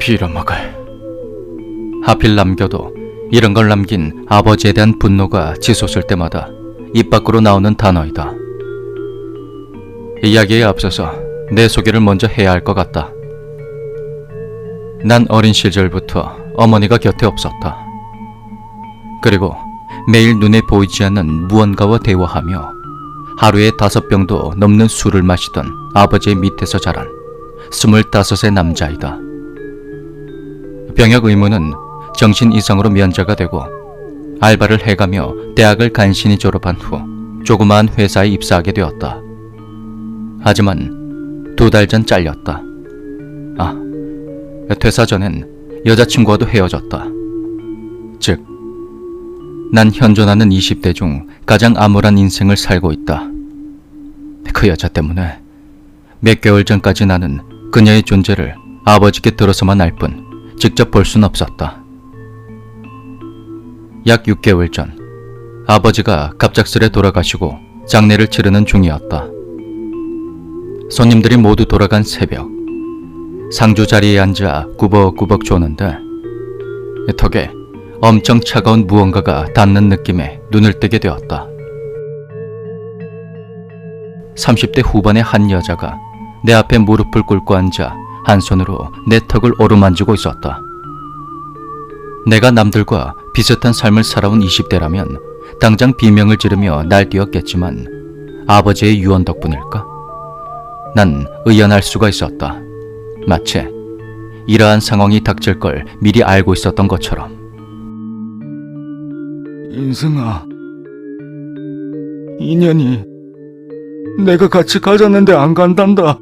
빌어먹을. 하필 남겨도 이런 걸 남긴 아버지에 대한 분노가 치솟을 때마다 입 밖으로 나오는 단어이다. 이야기에 앞서서 내 소개를 먼저 해야 할 것 같다. 난 어린 시절부터 어머니가 곁에 없었다. 그리고 매일 눈에 보이지 않는 무언가와 대화하며 하루에 5병도 넘는 술을 마시던 아버지의 밑에서 자란 25의 남자이다. 병역 의무는 정신 이상으로 면제가 되고 알바를 해가며 대학을 간신히 졸업한 후 조그마한 회사에 입사하게 되었다. 하지만 2달 전 잘렸다. 퇴사 전엔 여자친구와도 헤어졌다. 즉, 난 현존하는 20대 중 가장 암울한 인생을 살고 있다. 그 여자 때문에 몇 개월 전까지 나는 그녀의 존재를 아버지께 들어서만 알 뿐 직접 볼 순 없었다. 약 6개월 전 아버지가 갑작스레 돌아가시고 장례를 치르는 중이었다. 손님들이 모두 돌아간 새벽, 상주 자리에 앉아 꾸벅꾸벅 조는데 턱에 엄청 차가운 무언가가 닿는 느낌에 눈을 뜨게 되었다. 30대 후반의 한 여자가 내 앞에 무릎을 꿇고 앉아 한 손으로 내 턱을 어루만지고 있었다. 내가 남들과 비슷한 삶을 살아온 20대라면 당장 비명을 지르며 날뛰었겠지만 아버지의 유언 덕분일까? 난 의연할 수가 있었다. 마치 이러한 상황이 닥칠 걸 미리 알고 있었던 것처럼. 인승아, 인연이 내가 같이 가자는데 안 간단다.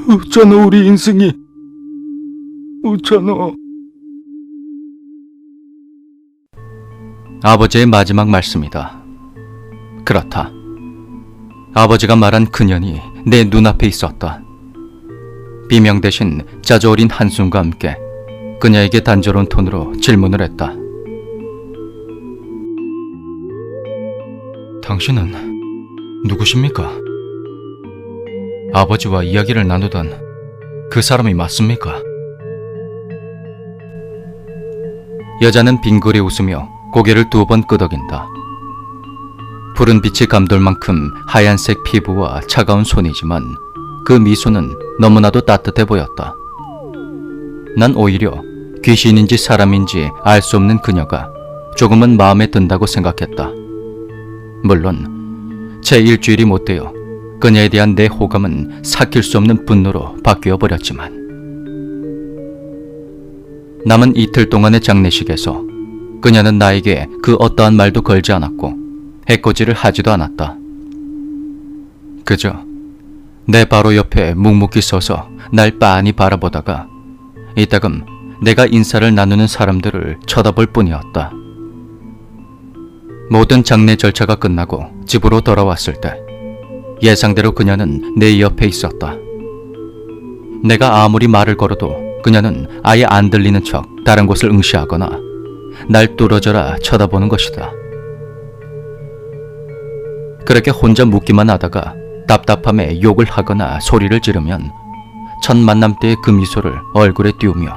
어쩌노 우리 인승이, 어쩌노. 아버지의 마지막 말씀이다. 그렇다. 아버지가 말한 그년이 내 눈앞에 있었다. 비명 대신 자주 어린 한숨과 함께 그녀에게 단조로운 톤으로 질문을 했다. 당신은 누구십니까? 아버지와 이야기를 나누던 그 사람이 맞습니까? 여자는 빙그레 웃으며 고개를 2번 끄덕인다. 푸른 빛이 감돌 만큼 하얀색 피부와 차가운 손이지만 그 미소는 너무나도 따뜻해 보였다. 난 오히려 귀신인지 사람인지 알 수 없는 그녀가 조금은 마음에 든다고 생각했다. 물론 채 일주일이 못 되어 그녀에 대한 내 호감은 삭힐 수 없는 분노로 바뀌어 버렸지만 남은 이틀 동안의 장례식에서 그녀는 나에게 그 어떠한 말도 걸지 않았고 해코지를 하지도 않았다. 그저 내 바로 옆에 묵묵히 서서 날 빤히 바라보다가 이따금 내가 인사를 나누는 사람들을 쳐다볼 뿐이었다. 모든 장례 절차가 끝나고 집으로 돌아왔을 때 예상대로 그녀는 내 옆에 있었다. 내가 아무리 말을 걸어도 그녀는 아예 안 들리는 척 다른 곳을 응시하거나 날 뚫어져라 쳐다보는 것이다. 그렇게 혼자 묵기만 하다가 답답함에 욕을 하거나 소리를 지르면 첫 만남 때의 그 미소를 얼굴에 띄우며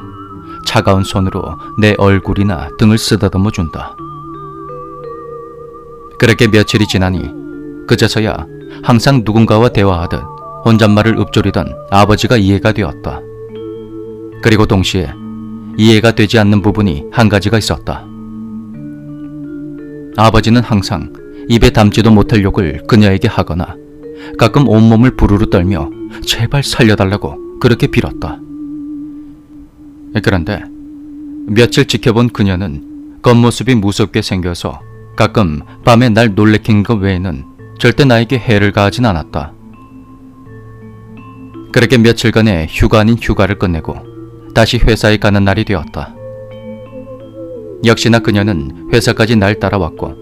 차가운 손으로 내 얼굴이나 등을 쓰다듬어 준다. 그렇게 며칠이 지나니 그제서야 항상 누군가와 대화하듯 혼잣말을 읊조리던 아버지가 이해가 되었다. 그리고 동시에 이해가 되지 않는 부분이 한 가지가 있었다. 아버지는 항상 입에 담지도 못할 욕을 그녀에게 하거나 가끔 온몸을 부르르 떨며 제발 살려달라고 그렇게 빌었다. 그런데 며칠 지켜본 그녀는 겉모습이 무섭게 생겨서 가끔 밤에 날 놀래키는 것 외에는 절대 나에게 해를 가하진 않았다. 그렇게 며칠간의 휴가 아닌 휴가를 끝내고 다시 회사에 가는 날이 되었다. 역시나 그녀는 회사까지 날 따라왔고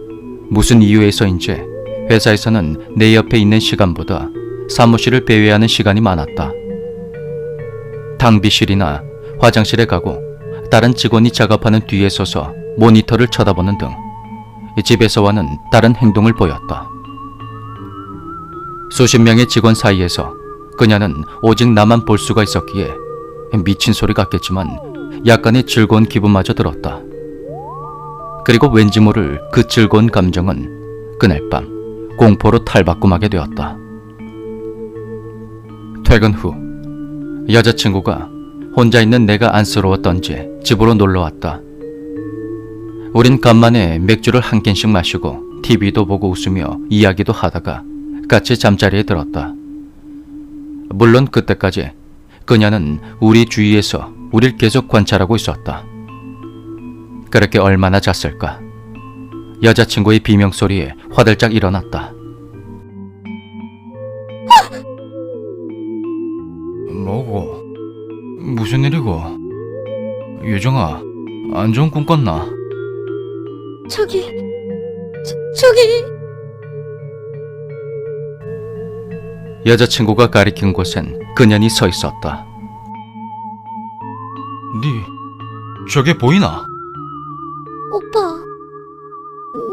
무슨 이유에서인지 회사에서는 내 옆에 있는 시간보다 사무실을 배회하는 시간이 많았다. 탕비실이나 화장실에 가고 다른 직원이 작업하는 뒤에 서서 모니터를 쳐다보는 등 집에서와는 다른 행동을 보였다. 수십 명의 직원 사이에서 그녀는 오직 나만 볼 수가 있었기에 미친 소리 같겠지만 약간의 즐거운 기분마저 들었다. 그리고 왠지 모를 그 즐거운 감정은 그날 밤 공포로 탈바꿈하게 되었다. 퇴근 후 여자친구가 혼자 있는 내가 안쓰러웠던지 집으로 놀러왔다. 우린 간만에 맥주를 한 캔씩 마시고 TV도 보고 웃으며 이야기도 하다가 같이 잠자리에 들었다. 물론 그때까지 그녀는 우리 주위에서 우릴 계속 관찰하고 있었다. 그렇게 얼마나 잤을까? 여자친구의 비명소리에 화들짝 일어났다. 뭐고? 무슨 일이고? 유정아, 안 좋은 꿈 꿨나? 저기 여자친구가 가리킨 곳엔 그년이 서 있었다. 저게 보이나? 오빠,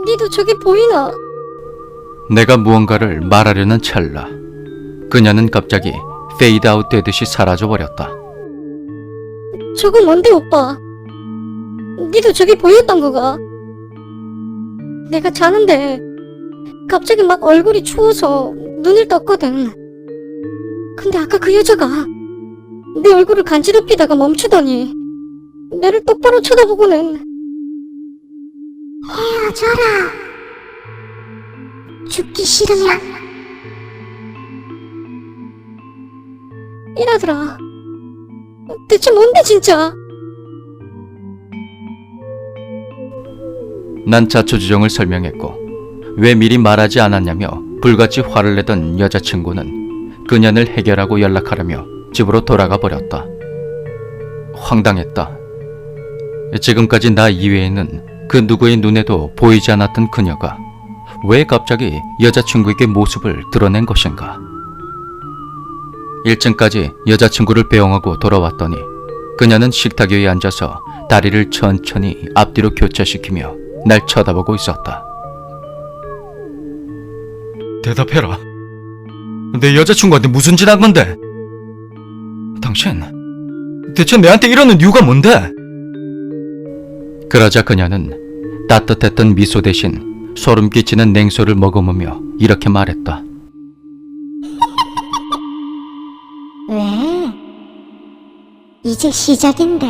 니도 저기 보이나? 내가 무언가를 말하려는 찰나 그녀는 갑자기 페이드아웃 되듯이 사라져버렸다. 저거 뭔데 오빠? 니도 저기 보였던 거가? 내가 자는데 갑자기 막 얼굴이 추워서 눈을 떴거든. 근데 아까 그 여자가 내 얼굴을 간지럽히다가 멈추더니 내를 똑바로 쳐다보고는 헤어져라. 죽기 싫으면 이러더라. 대체 뭔데 진짜? 난 자초지종을 설명했고 왜 미리 말하지 않았냐며 불같이 화를 내던 여자친구는 그년을 해결하고 연락하라며 집으로 돌아가 버렸다. 황당했다. 지금까지 나 이외에는 그 누구의 눈에도 보이지 않았던 그녀가 왜 갑자기 여자친구에게 모습을 드러낸 것인가? 1층까지 여자친구를 배웅하고 돌아왔더니 그녀는 식탁 위에 앉아서 다리를 천천히 앞뒤로 교차시키며 날 쳐다보고 있었다. 대답해라. 내 여자친구한테 무슨 짓 한 건데? 당신 대체 내한테 이러는 이유가 뭔데? 그러자 그녀는 따뜻했던 미소 대신 소름 끼치는 냉소를 머금으며 이렇게 말했다. 왜? 이제 시작인데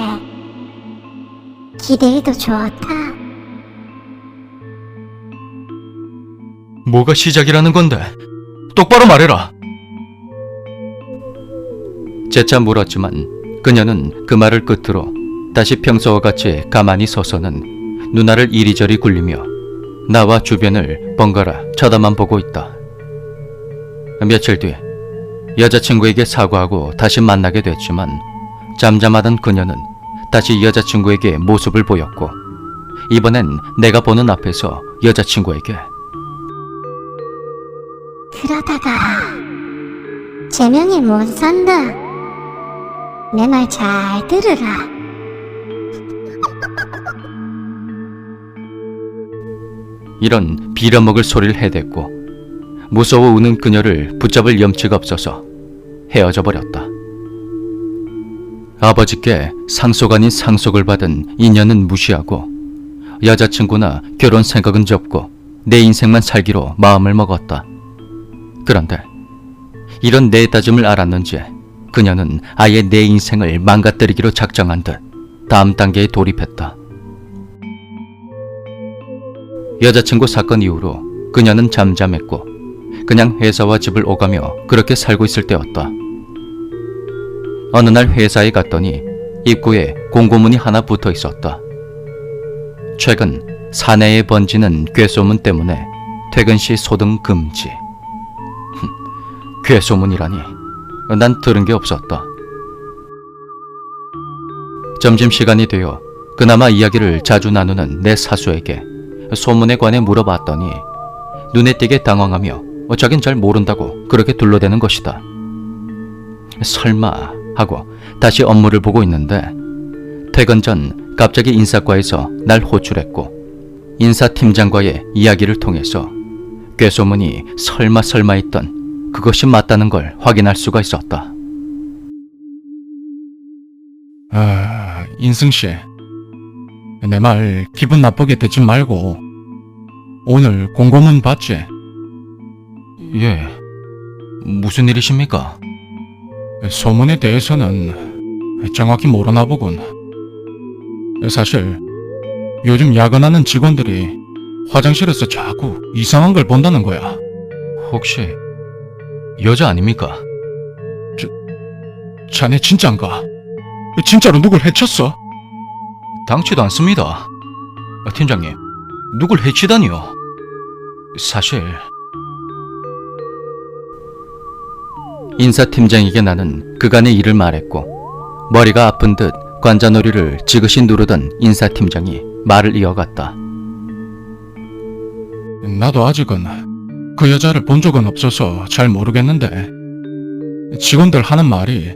기대해도 좋다. 뭐가 시작이라는 건데? 똑바로 말해라. 재차 물었지만 그녀는 그 말을 끝으로 다시 평소와 같이 가만히 서서는 눈알을 이리저리 굴리며 나와 주변을 번갈아 쳐다만 보고 있다. 며칠 뒤 여자친구에게 사과하고 다시 만나게 됐지만 잠잠하던 그녀는 다시 여자친구에게 모습을 보였고 이번엔 내가 보는 앞에서 여자친구에게 그러다가 제명이 못 산다. 내 말 잘 들으라. 이런 빌어먹을 소리를 해댔고 무서워 우는 그녀를 붙잡을 염치가 없어서 헤어져 버렸다. 아버지께 상속 아닌 상속을 받은 인연은 무시하고 여자친구나 결혼 생각은 접고 내 인생만 살기로 마음을 먹었다. 그런데 이런 내 다짐을 알았는지 그녀는 아예 내 인생을 망가뜨리기로 작정한 듯 다음 단계에 돌입했다. 여자친구 사건 이후로 그녀는 잠잠했고 그냥 회사와 집을 오가며 그렇게 살고 있을 때였다. 어느 날 회사에 갔더니 입구에 공고문이 하나 붙어 있었다. 최근 사내에 번지는 괴소문 때문에 퇴근 시 소등 금지. 괴소문이라니 난 들은 게 없었다. 점심시간이 되어 그나마 이야기를 자주 나누는 내 사수에게 소문에 관해 물어봤더니 눈에 띄게 당황하며 자긴 잘 모른다고 그렇게 둘러대는 것이다. 설마 하고 다시 업무를 보고 있는데 퇴근 전 갑자기 인사과에서 날 호출했고 인사팀장과의 이야기를 통해서 괴소문이 설마 했던 그것이 맞다는 걸 확인할 수가 있었다. 인승씨. 내 말 기분 나쁘게 듣지 말고 오늘 공고문 봤지? 예. 무슨 일이십니까? 소문에 대해서는 정확히 모르나 보군. 사실 요즘 야근하는 직원들이 화장실에서 자꾸 이상한 걸 본다는 거야. 혹시 여자 아닙니까? 자네 진짠가? 진짜로 누굴 해쳤어? 당치도 않습니다. 팀장님, 누굴 해치다니요? 사실 인사팀장에게 나는 그간의 일을 말했고 머리가 아픈 듯 관자놀이를 지그시 누르던 인사팀장이 말을 이어갔다. 나도 아직은 그 여자를 본 적은 없어서 잘 모르겠는데 직원들 하는 말이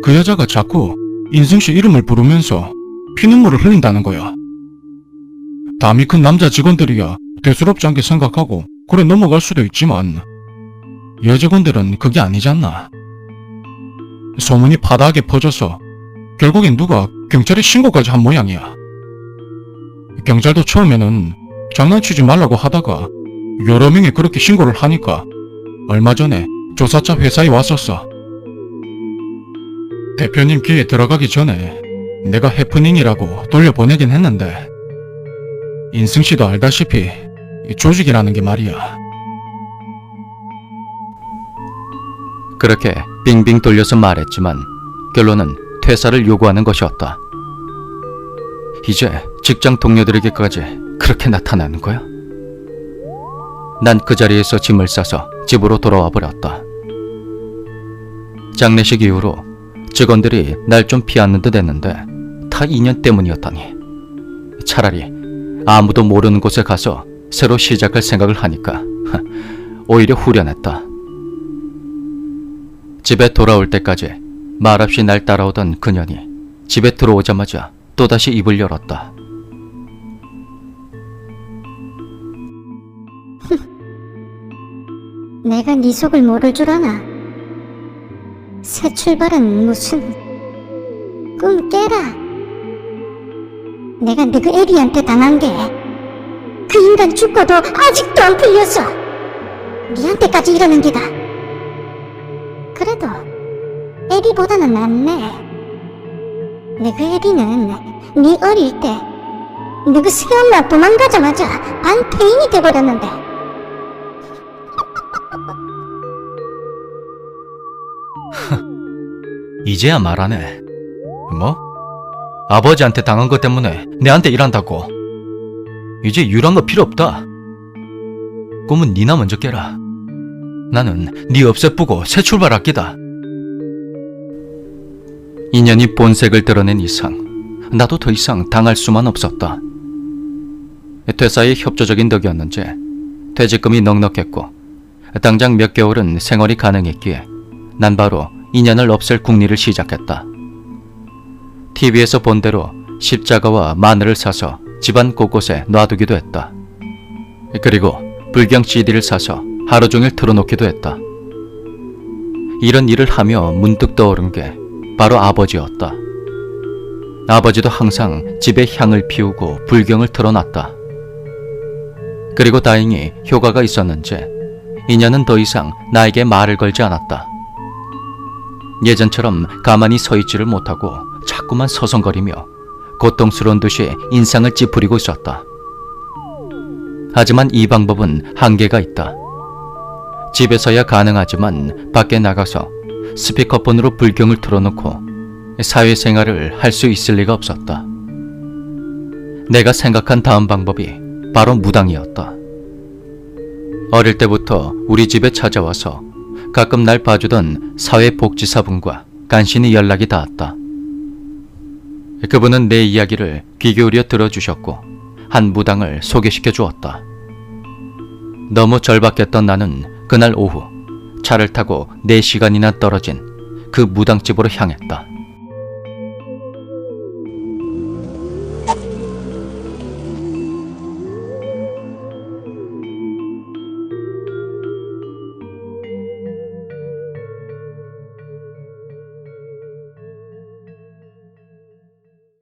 그 여자가 자꾸 인승씨 이름을 부르면서 피눈물을 흘린다는 거야. 담이 큰 남자 직원들이야 대수롭지 않게 생각하고 그래 넘어갈 수도 있지만 여직원들은 그게 아니잖아. 소문이 바닥에 퍼져서 결국엔 누가 경찰에 신고까지 한 모양이야. 경찰도 처음에는 장난치지 말라고 하다가 여러 명이 그렇게 신고를 하니까 얼마 전에 조사차 회사에 왔었어. 대표님 귀에 들어가기 전에 내가 해프닝이라고 돌려보내긴 했는데 인승씨도 알다시피 조직이라는 게 말이야. 그렇게 빙빙 돌려서 말했지만 결론은 퇴사를 요구하는 것이었다. 이제 직장 동료들에게까지 그렇게 나타나는 거야? 난 그 자리에서 짐을 싸서 집으로 돌아와 버렸다. 장례식 이후로 직원들이 날 좀 피하는 듯 했는데 다 인연 때문이었다니. 차라리 아무도 모르는 곳에 가서 새로 시작할 생각을 하니까 오히려 후련했다. 집에 돌아올 때까지 말없이 날 따라오던 그년이 집에 들어오자마자 또다시 입을 열었다. 내가 네 속을 모를 줄 아나? 새 출발은 무슨 꿈 깨라. 내가 너그 에리한테 당한 게 그 인간 죽고도 아직도 안 풀려서 니한테까지 이러는 기다. 그래도 에리보다는 낫네. 너그 에리는 네 어릴 때 너그 새엄마 도망가자마자 반페인이 돼버렸는데 이제야 말하네. 뭐? 아버지한테 당한 것 때문에 내한테 일한다고? 이제 유란 거 필요 없다. 꿈은 니나 먼저 깨라. 나는 니 없애쁘고 새 출발할기다. 인연이 본색을 드러낸 이상 나도 더 이상 당할 수만 없었다. 퇴사에 협조적인 덕이었는지 퇴직금이 넉넉했고 당장 몇 개월은 생활이 가능했기에 난 바로 인연을 없앨 궁리를 시작했다. TV에서 본 대로 십자가와 마늘을 사서 집안 곳곳에 놔두기도 했다. 그리고 불경 CD를 사서 하루 종일 틀어놓기도 했다. 이런 일을 하며 문득 떠오른 게 바로 아버지였다. 아버지도 항상 집에 향을 피우고 불경을 틀어놨다. 그리고 다행히 효과가 있었는지 인연은 더 이상 나에게 말을 걸지 않았다. 예전처럼 가만히 서 있지를 못하고 자꾸만 서성거리며 고통스러운 듯이 인상을 찌푸리고 있었다. 하지만 이 방법은 한계가 있다. 집에서야 가능하지만 밖에 나가서 스피커폰으로 불경을 틀어놓고 사회생활을 할 수 있을 리가 없었다. 내가 생각한 다음 방법이 바로 무당이었다. 어릴 때부터 우리 집에 찾아와서 가끔 날 봐주던 사회복지사분과 간신히 연락이 닿았다. 그분은 내 이야기를 귀 기울여 들어주셨고 한 무당을 소개시켜 주었다. 너무 절박했던 나는 그날 오후 차를 타고 4시간이나 떨어진 그 무당집으로 향했다.